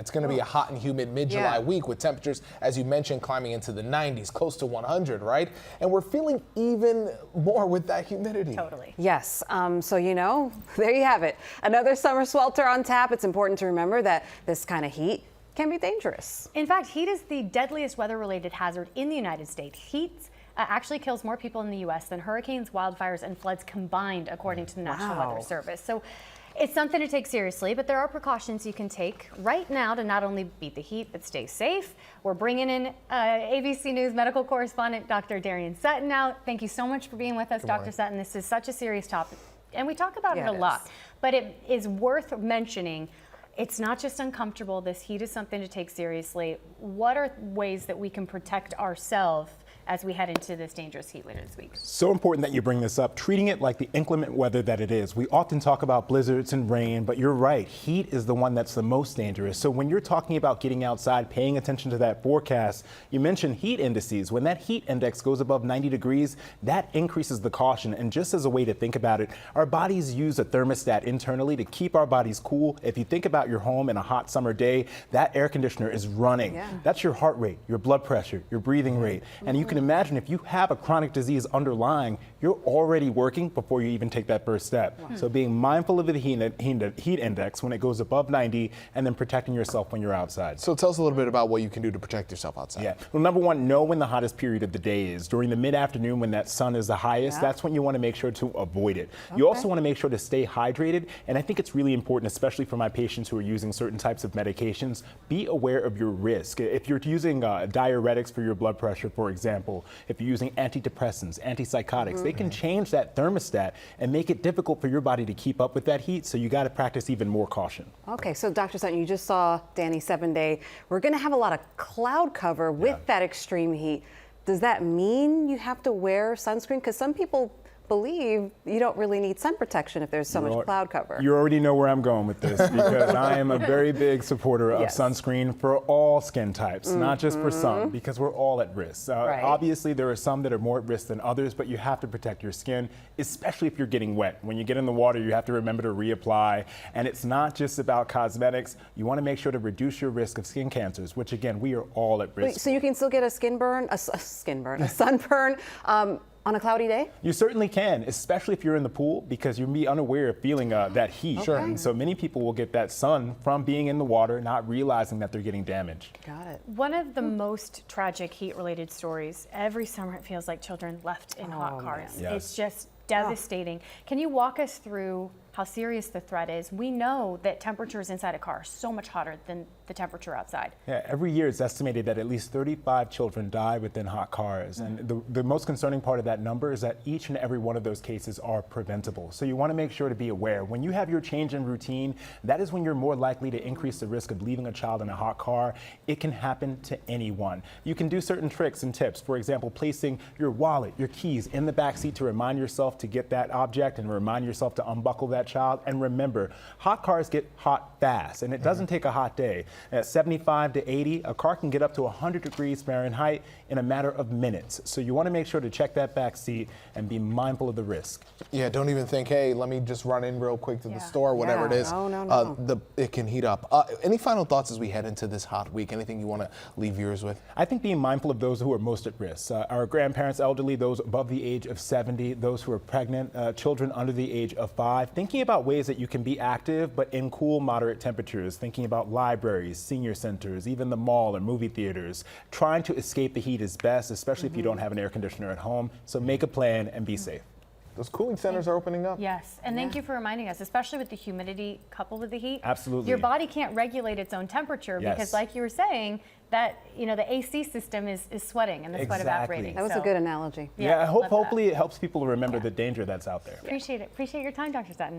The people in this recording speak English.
It's going to be a hot and humid mid-July week with temperatures, as you mentioned, climbing into the 90s, close to 100, right? And we're feeling even more with that humidity. Totally. Yes. So, there you have it. Another summer swelter on tap. It's important to remember that this kind of heat can be dangerous. In fact, heat is the deadliest weather-related hazard in the United States. Heat actually kills more people in the U.S. than hurricanes, wildfires, and floods combined, according to the National Weather Service. So it's something to take seriously, but there are precautions you can take right now to not only beat the heat, but stay safe. We're bringing in ABC News medical correspondent Dr. Darien Sutton now. Thank you so much for being with us, Dr. Sutton. This is such a serious topic, and we talk about it a lot, but it is worth mentioning. It's not just uncomfortable. This heat is something to take seriously. What are ways that we can protect ourselves as we head into this dangerous heat later this week? So important that you bring this up, treating it like the inclement weather that it is. We often talk about blizzards and rain, but you're right, heat is the one that's the most dangerous. So when you're talking about getting outside, paying attention to that forecast, you mentioned heat indices. When that heat index goes above 90 degrees, that increases the caution. And just as a way to think about it, our bodies use a thermostat internally to keep our bodies cool. If you think about your home in a hot summer day, that air conditioner is running. That's your heart rate, your blood pressure, your breathing rate. And you can imagine if you have a chronic disease underlying, you're already working before you even take that first step. So being mindful of the heat index when it goes above 90 and then protecting yourself when you're outside. So tell us a little bit about what you can do to protect yourself outside. Well, number one, know when the hottest period of the day is. During the mid-afternoon when that sun is the highest, that's when you want to make sure to avoid it. You also want to make sure to stay hydrated. And I think it's really important, especially for my patients who are using certain types of medications, be aware of your risk. If you're using diuretics for your blood pressure, for example, if you're using antidepressants, antipsychotics, they can change that thermostat and make it difficult for your body to keep up with that heat. So you got to practice even more caution. Okay, so Dr. Sutton, you just saw Danny 7-day. We're going to have a lot of cloud cover with that extreme heat. Does that mean you have to wear sunscreen? Because some people believe you don't really need sun protection if there's so much cloud cover. You already know where I'm going with this because I am a very big supporter of sunscreen for all skin types, not just for some, because we're all at risk. Obviously, there are some that are more at risk than others, but you have to protect your skin, especially if you're getting wet. When you get in the water, you have to remember to reapply. And it's not just about cosmetics. You want to make sure to reduce your risk of skin cancers, which again, we are all at risk. Wait, so you can still get a sunburn on a cloudy day? You certainly can, especially if you're in the pool, because you'll be unaware of feeling that heat. And so many people will get that sun from being in the water, not realizing that they're getting damaged. Got it. One of the most tragic heat-related stories, every summer it feels like children left in hot cars. It's just devastating. Can you walk us through how serious the threat is? We know that temperatures inside a car are so much hotter than the temperature outside. Every year it's estimated that at least 35 children die within hot cars. And the most concerning part of that number is that each and every one of those cases are preventable. So you want to make sure to be aware. When you have your change in routine, that is when you're more likely to increase the risk of leaving a child in a hot car. It can happen to anyone. You can do certain tricks and tips. For example, placing your wallet, your keys in the back seat to remind yourself to get that object and remind yourself to unbuckle that child. And remember, hot cars get hot fast, and it doesn't take a hot day. At 75 to 80, a car can get up to 100 degrees Fahrenheit in a matter of minutes. So you want to make sure to check that back seat and be mindful of the risk. Don't even think, hey, let me just run in real quick to the store, whatever it is. No. It can heat up. Any final thoughts as we head into this hot week? Anything you want to leave viewers with? I think being mindful of those who are most at risk. Our grandparents, elderly, those above the age of 70, those who are pregnant, children under the age of 5. Thinking about ways that you can be active, but in cool, moderate temperatures. Thinking about libraries, senior centers, even the mall or movie theaters. Trying to escape the heat is best, especially if you don't have an air conditioner at home. So make a plan and be safe. Those cooling centers are opening up. Yes, and thank you for reminding us, especially with the humidity coupled with the heat. Absolutely. Your body can't regulate its own temperature because, like you were saying, that the AC system is sweating and the sweat evaporating. That was a good analogy. I hope hopefully it helps people to remember the danger that's out there. Appreciate it. Appreciate your time, Dr. Sutton.